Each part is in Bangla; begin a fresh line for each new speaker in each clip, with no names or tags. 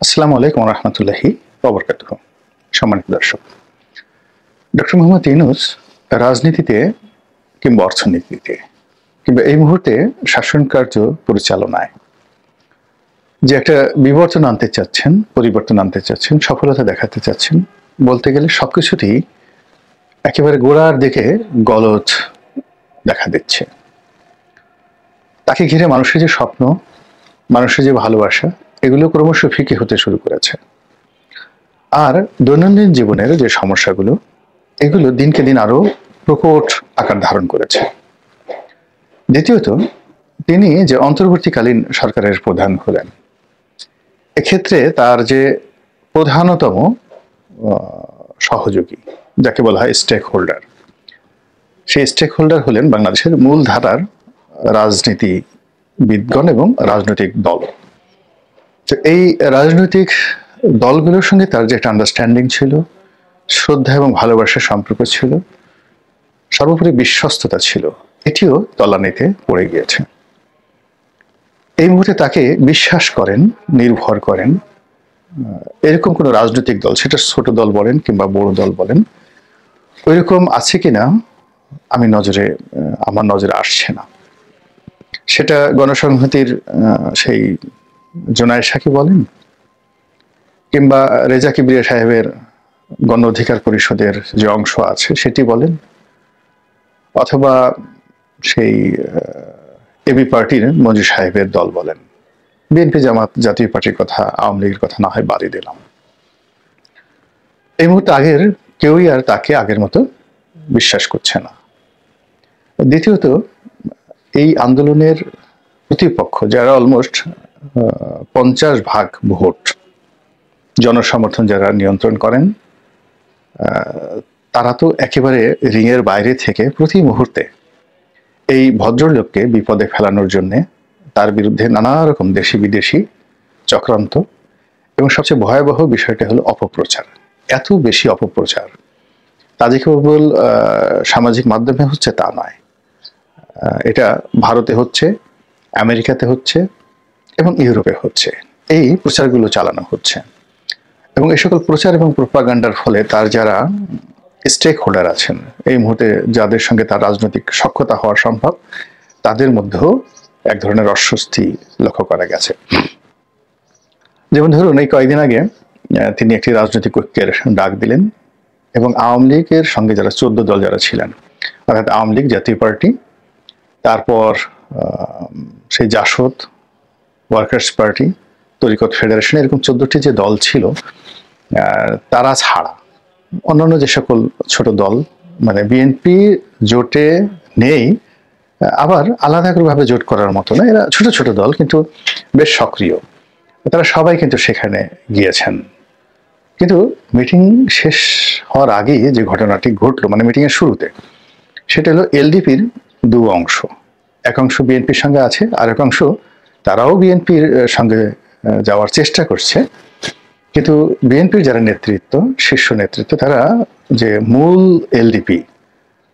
আসসালামু আলাইকুম রহমতুল্লাহি ওয়া বারাকাতুহু। সম্মানিত দর্শক, ডক্টর মোহাম্মদ ইউনূস রাজনীতিতে কিংবা অর্থনীতিতে কিংবা এই মুহূর্তে শাসন কার্য পরিচালনায় যে একটা বিবর্তন আনতে চাচ্ছেন, পরিবর্তন আনতে চাচ্ছেন, সফলতা দেখাতে চাচ্ছেন, বলতে গেলে সবকিছুতেই একেবারে গোড়ার দিকে গলদ দেখা দিচ্ছে। তাকে ঘিরে মানুষের যে স্বপ্ন, মানুষের যে ভালোবাসা, এগুলো ক্রমশ ফিকে হতে শুরু করেছে। আর দৈনন্দিন জীবনের যে সমস্যাগুলো, এগুলো দিনকে দিন আরো প্রকট আকার ধারণ করেছে। দ্বিতীয়ত, তিনি যে অন্তর্বর্তীকালীন সরকারের প্রধান হলেন, এক্ষেত্রে তার যে প্রধানতম সহযোগী, যাকে বলা হয় স্টেক হোল্ডার, সেই স্টেক হোল্ডার হলেন বাংলাদেশের মূল ধারার রাজনীতিবিদগণ এবং রাজনৈতিক দল। তো এই রাজনৈতিক দলগুলোর সঙ্গে তার যে একটা আন্ডারস্ট্যান্ডিং ছিল, শ্রদ্ধা এবং ভালোবাসার সম্পর্ক ছিল, সর্বোপরি বিশ্বস্ততা ছিল, এটিও তলানিতে পড়ে গিয়েছে। এই মুহূর্তে তাকে বিশ্বাস করেন, নির্ভর করেন এরকম কোনো রাজনৈতিক দল, সেটা ছোট দল বলেন কিংবা বড় দল বলেন, ওইরকম আছে কিনা আমার নজরে আসছে না। সেটা গণসংহতির সেই জোনায়েদ সাকি বলেন, কিংবা রেজা কিবরিয়া সাহেবের গণ অধিকার পরিষদের যে অংশ আছে সেটি বলেন, অথবা সেই এবি পার্টির মঞ্জু সাহেবের দল বলেন, বিএনপি জামাত জাতীয় পার্টির কথা, আওয়ামী লীগের কথা না হয় বাদই দিলাম। এই মুহূর্তে কেউই আর তাকে আগের মতো বিশ্বাস করছে না। দ্বিতীয়ত, এই আন্দোলনের প্রতিপক্ষ যারা অলমোস্ট 50% ভোট জনসমর্থন যারা নিয়ন্ত্রণ করেন, তারা তো একেবারে রিংয়ের বাইরে থেকে প্রতি মুহূর্তে এই ভদ্রলোককে বিপদে ফেলানোর জন্য তার বিরুদ্ধে নানা রকম দেশি বিদেশি চক্রান্ত, এবং সবচেয়ে ভয়াবহ বিষয়টা হলো অপপ্রচার। এত বেশি অপপ্রচার তা যে কেবল সামাজিক মাধ্যমে হচ্ছে তা নয়, এটা ভারতে হচ্ছে, আমেরিকাতে হচ্ছে এবং ইউরোপে হচ্ছে। এই প্রচারগুলো চালানো হচ্ছে, এবং এই সকল প্রচার এবং প্রোপাগান্ডার ফলে তার যারা স্টেক হোল্ডার আছেন, এই মুহূর্তে যাদের সঙ্গে তার রাজনৈতিক সখ্যতা হওয়া সম্ভব, তাদের মধ্যেও এক ধরনের অস্বস্তি লক্ষ্য করা গেছে। যেমন ধরুন, এই কয়েকদিন আগে তিনি একটি রাজনৈতিক ঐক্যের ডাক দিলেন, এবং আওয়ামী লীগের সঙ্গে যারা 14 দল যারা ছিলেন, অর্থাৎ আওয়ামী লীগ, জাতীয় পার্টি, তারপর সেই জাসদ, ওয়ার্কার্স পার্টি, তরিকত ফেডারেশন, এরকম 14টি যে দল ছিল, তারা ছাড়া অন্যান্য যে সকল ছোট দল, মানে বিএনপি জোটে নেই, আবার আলাদা করে ভাবে জোট করার মতো না, এরা ছোট ছোট দল কিন্তু বেশ সক্রিয়, তারা সবাই কিন্তু সেখানে গিয়েছেন। কিন্তু মিটিং শেষ হওয়ার আগে যে ঘটনাটি ঘটলো, মানে মিটিং এর শুরুতে, সেটা হলো এলডিপির দু অংশ, এক অংশ বিএনপির সঙ্গে আছে, আর এক অংশ তারাও বিএনপির সঙ্গে যাওয়ার চেষ্টা করছে, কিন্তু বিএনপির যারা নেতৃত্ব, শীর্ষ নেতৃত্ব, তারা যে মূল এলডিপি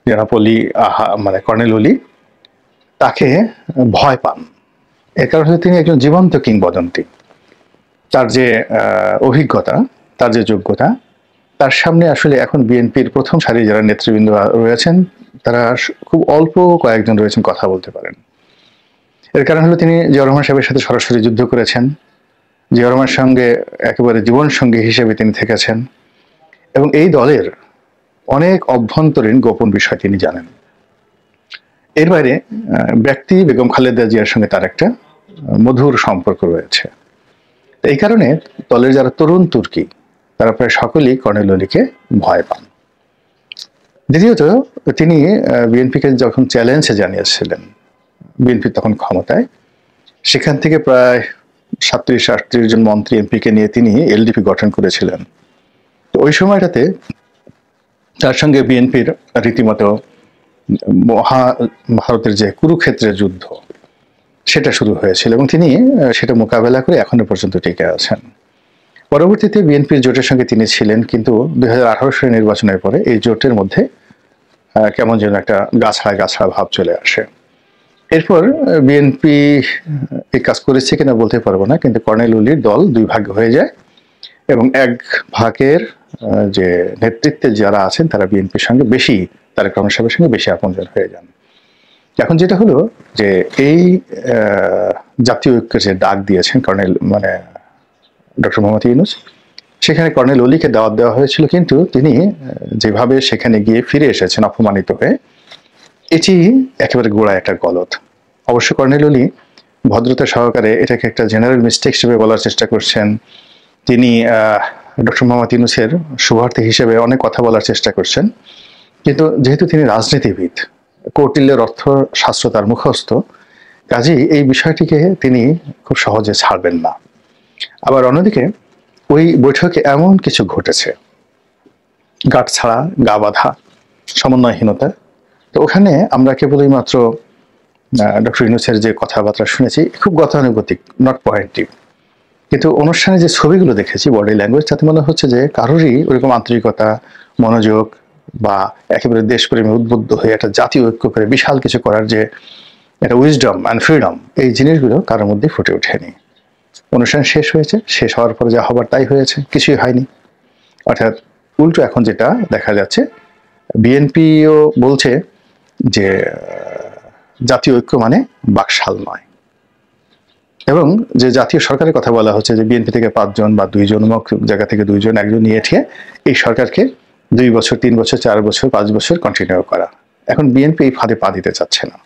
জনাব অলি, মানে কর্নেল অলি, তাকে ভয় পান। এর কারণ হচ্ছে তিনি একজন জীবন্ত কিংবদন্তি। তার যে অভিজ্ঞতা, তার যে যোগ্যতা, তার সামনে আসলে এখন বিএনপির প্রথম সারির যারা নেতৃবৃন্দ রয়েছেন, তারা খুব অল্প কয়েকজন রয়েছেন কথা বলতে পারেন। এর কারণ হলো তিনি জিয়াউর রহমান সাহেবের সাথে সরাসরি যুদ্ধ করেছেন, জিয়াউর রহমানের সঙ্গে একেবারে জীবন সঙ্গী হিসেবে তিনি থেকেছেন, এবং এই দলের অনেক অভ্যন্তরীণ গোপন বিষয় তিনি জানেন। এর বাইরে ব্যক্তি বেগম খালেদা জিয়ার সঙ্গে তার একটা মধুর সম্পর্ক রয়েছে। এই কারণে দলের যারা তরুণ তুর্কি, তারা প্রায় সকলেই কর্নেল অলিকে ভয় পান। দ্বিতীয়ত, তিনি বিএনপিকে যখন চ্যালেঞ্জে জানিয়েছিলেন, বিএনপি তখন ক্ষমতায়, সেখান থেকে প্রায় 37-38 জন মন্ত্রী এমপিকে নিয়ে তিনি এলডিপি গঠন করেছিলেন। তো ওই সময়টাতে তার সঙ্গে বিএনপির রীতিমতো ভারতের যে কুরুক্ষেত্রের যুদ্ধ, সেটা শুরু হয়েছিল, এবং তিনি সেটা মোকাবেলা করে এখনো পর্যন্ত টিকে আছেন। পরবর্তীতে বিএনপির জোটের সঙ্গে তিনি ছিলেন, কিন্তু 2018 সালের নির্বাচনের পরে এই জোটের মধ্যে কেমন যেন একটা গাছড়া গাছড়া ভাব চলে আসে। এরপর বিএনপি এই কাজ করেছে কিনা বলতে পারবো না, কিন্তু কর্নেল ওলির দল দুই ভাগ হয়ে যায় এবং এক ভাগের যে নেতৃত্বে যারা আছেন তারা বিএনপির সঙ্গে বেশি, তারেক রহমান সাহেবের সঙ্গে বেশি আপনজন হয়ে যান। এখন যেটা হলো যে এই জাতীয় ঐক্যের যে ডাক দিয়েছেন কর্নেল ডক্টর মোহাম্মদ ইউনূস, সেখানে কর্নেল ওলিকে দাওয়াত দেওয়া হয়েছিল, কিন্তু তিনি যেভাবে সেখানে গিয়ে ফিরে এসেছেন অপমানিত হয়ে, এটি একেবারে গোড়ায় একটা গলদ। অবশ্য কর্নেল ওলি ভদ্রতা সহকারে এটাকে একটা জেনারেল মিস্টেক হিসেবে বলার চেষ্টা করছেন। তিনি ডক্টর মোহাম্মদ ইউনূসের শুভার্থী হিসেবে অনেক কথা বলার চেষ্টা করছেন, কিন্তু যেহেতু তিনি রাজনীতিবিদ, কৌটিল্যের অর্থশাস্ত্র তার মুখস্থ, কাজেই এই বিষয়টিকে তিনি খুব সহজে ছাড়বেন না। আবার অন্যদিকে ওই বৈঠকে এমন কিছু ঘটেছে, গাঁট ছাড়া, গা বাঁধা, সমন্বয়হীনতা। তো ওখানে আমরা কেবলই মাত্র ডক্টর ইউনূসের যে কথাবার্তা শুনেছি খুব গতানুগতিক, নট পয়েন্টিভ, কিন্তু অনুষ্ঠানে যে ছবিগুলো দেখেছি, বডি ল্যাঙ্গুয়েজ, তাতে মনে হচ্ছে যে কারোরই ওরকম আন্তরিকতা, মনোযোগ বা একেবারে দেশপ্রেমে উদ্বুদ্ধ হয়ে একটা জাতীয় ঐক্য করে বিশাল কিছু করার যে একটা উইজডম অ্যান্ড ফ্রিডম, এই জিনিসগুলো কারোর মধ্যে ফুটে ওঠেনি। অনুষ্ঠান শেষ হয়েছে, শেষ হওয়ার পরে যা হবার তাই হয়েছে, কিছুই হয়নি। অর্থাৎ উল্টো এখন যেটা দেখা যাচ্ছে, বিএনপিও বলছে যে জাতীয় ঐক্য মানে বাকশাল নয়, এবং যে জাতীয় সরকারের কথা বলা হচ্ছে যে বিএনপি থেকে 5 জন বা 2 জন, অমুক জায়গা থেকে 2 জন, একজন নিয়ে এঠে এই সরকারকে 2 বছর, 3 বছর, 4 বছর, 5 বছর কন্টিনিউ করা। এখন বিএনপি এই ফাঁদে পা দিতে চাচ্ছে না।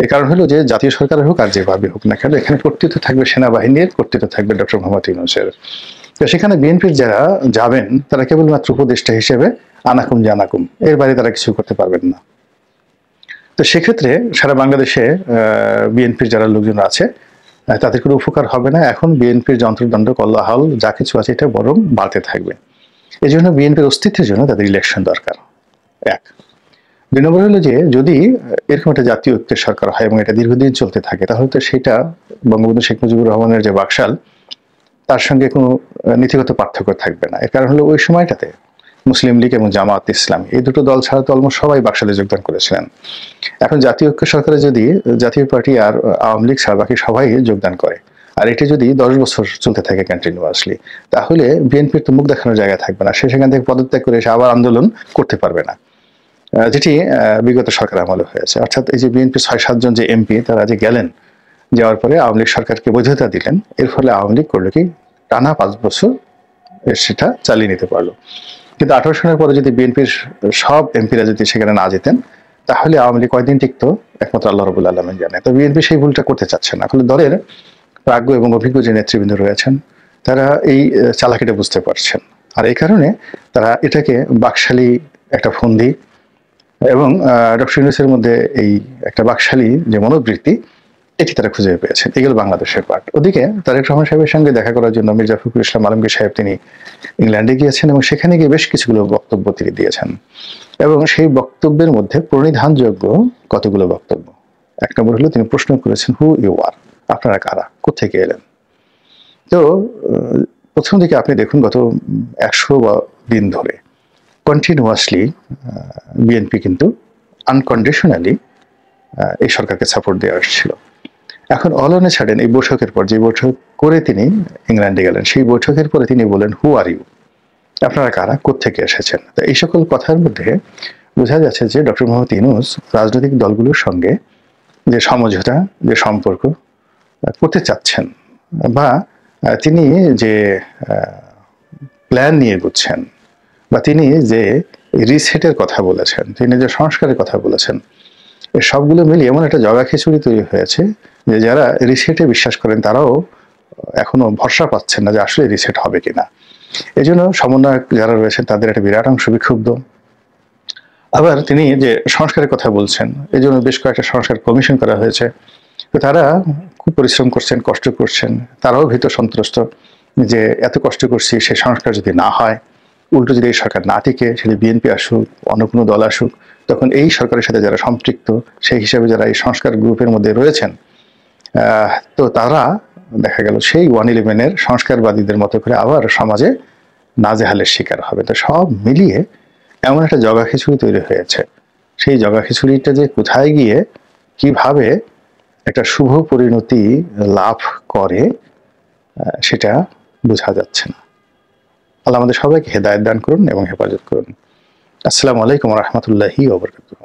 এর কারণ হলো যে জাতীয় সরকারের হোক আর যেভাবে হোক না কেন, এখানে কর্তৃত্ব থাকবে সেনাবাহিনীর, কর্তৃত্ব থাকবে ডক্টর মোহাম্মদ ইউনূসের। তো সেখানে বিএনপির যারা যাবেন তারা কেবলমাত্র উপদেষ্টা হিসেবে আনাকুম জানাকুম, এর বাইরে তারা কিছু করতে পারবেন না। তো সেক্ষেত্রে সারা বাংলাদেশে বিএনপির যারা লোকজন আছে তাদের কোনো উপকার হবে না। এখন বিএনপির যন্ত্রদণ্ড, কোলাহল যা কিছু আছে এটা বরং বাড়তে থাকবে। এই জন্য বিএনপির অস্তিত্বের জন্য তাদের ইলেকশন দরকার, এক। 2 নম্বর হলো যে যদি এরকম একটা জাতীয় ঐক্যের সরকার হয় এবং এটা দীর্ঘদিন চলতে থাকে, তাহলে তো সেটা বঙ্গবন্ধু শেখ মুজিবুর রহমানের যে বাকশাল, তার সঙ্গে কোনো নীতিগত পার্থক্য থাকবে না। এর কারণ হলো ওই সময়টাতে মুসলিম লীগ এবং জামাত ইসলামী, এই দুটো দল ছাড়া তো অলমোস্ট সবাই বাকশালে যোগদান করেছিলেন। এখন জাতীয় ঐক্য সরকারে যদি জাতীয় পার্টি আর আওয়ামী লীগ ছাড়া বাকি সবাই যোগদান করে, আর এটি যদি 10 বছর চলতে থাকে কন্টিনিউয়াসলি, তাহলে বিএনপির তো মুখ দেখানোর জায়গা থাকবে না। সে সেখান থেকে পদত্যাগ করে এসে আবার আন্দোলন করতে পারবে না, যেটি বিগত সরকার আমলে হয়েছে। অর্থাৎ এই যে বিএনপি 6-7 জন যে এমপি তারা যে গেলেন, যাওয়ার পরে আওয়ামী লীগ সরকারকে বৈধতা দিলেন, এর ফলে আওয়ামী লীগ করলো কি টানা 5 বছর সেটা চালিয়ে নিতে পারলো। কিন্তু 18 সনের পরে যদি বিএনপির সব এমপিরা যদি সেখানে না যেতেন, তাহলে আওয়ামী লীগ কয়দিন টিকতো একমাত্র আল্লাহ রাব্বুল আলামিন জানে। তো বিএনপি সেই ভুলটা করতে চাচ্ছে না। আসলে দলের প্রাজ্ঞ এবং অভিজ্ঞ যে নেতৃবৃন্দ রয়েছেন তারা এই চালাকিটা বুঝতে পারছেন, আর এই কারণে তারা এটাকে বাকশালী একটা ফন্দি এবং ডক্টর ইউনূসের মধ্যে এই একটা বাকশালী যে মনোবৃত্তি, এটি তারা খুঁজে পেয়েছেন। এগুলো বাংলাদেশের পার্ট। ওদিকে তারেক রহমান সাহেবের সঙ্গে দেখা করার জন্য মির্জা ফখরুল ইসলাম আলমগীর সাহেব তিনি ইংল্যান্ডে গিয়েছেন এবং সেখানে গিয়ে বেশ কিছুগুলো বক্তব্য তিনি দিয়েছেন, এবং সেই বক্তব্যের মধ্যে প্রণিধানযোগ্য কতগুলো বক্তব্য। 1 নম্বর হলো তিনি প্রশ্ন করেছেন, হু ইউ আর, আপনারা কারা, কোত্থেকে এলেন। তো প্রথম দিকে আপনি দেখুন গত 100 দিন ধরে কন্টিনিউয়াসলি বিএনপি কিন্তু আনকন্ডিশনালি এই সরকারকে সাপোর্ট দিয়ে আসছিল। এখন অল অন এ সাডেন এই বৈঠকের পর, যে বৈঠক করে তিনি ইংল্যান্ডে গেলেন, সেই বৈঠকের পরে তিনি বলেন, হু আর ইউ, আপনারা কারা, কোত্থেকে এসেছেন। তো এই সকল কথার মধ্যে বোঝা যাচ্ছে যে ডক্টর মোহাম্মদ ইউনূস রাজনৈতিক দলগুলোর সঙ্গে যে সমঝোতা, যে সম্পর্ক করতে চাচ্ছেন, বা তিনি যে প্ল্যান নিয়ে এগোচ্ছেন, বা তিনি যে রিসেটের কথা বলেছেন, তিনি যে সংস্কারের কথা বলেছেন, এই সবগুলো মিলিয়ে এমন একটা জগা খিচুড়ি তৈরি হয়েছে যে যারা রিসেটে বিশ্বাস করেন তারাও এখনো ভরসা পাচ্ছেন না যে আসলে রিসেট হবে কিনা। এই জন্য সমন্বয়ক যারা রয়েছেন তাদের একটা বিরাট অংশ বিক্ষুব্ধ। আবার তিনি যে সংস্কারের কথা বলছেন, এই জন্য বেশ কয়েকটা সংস্কার কমিশন করা হয়েছে। তো তারা খুব পরিশ্রম করছেন, কষ্ট করছেন, তারাও ভীত সন্ত্রস্ত যে এত কষ্ট করছি, সেই সংস্কার যদি না হয়, উল্টো যদি এই সরকার না টিকে, সেটি বিএনপি আসুক, অন্য কোনো দল আসুক, তখন এই সরকারের সাথে যারা সম্পৃক্ত, সেই হিসাবে যারা এই সংস্কার গ্রুপের মধ্যে রয়েছেন, তো তারা দেখা গেল সেই 111-এর সংস্কারবাদীদের মতো করে আবার সমাজে নাজেহালের শিকার হবে। তো সব মিলিয়ে এমন একটা জগা খিচুড়ি তৈরি হয়েছে। সেই জগা খিচুড়িটা যে কোথায় গিয়ে কিভাবে একটা শুভ পরিণতি লাভ করে সেটা বোঝা যাচ্ছে না। আল্লাহ আমাদের সবাইকে হেদায়েত দান করুন এবং হেফাজত করুন। আসসালামু আলাইকুম ওয়া রাহমাতুল্লাহি ওয়া বারাকাতুহু।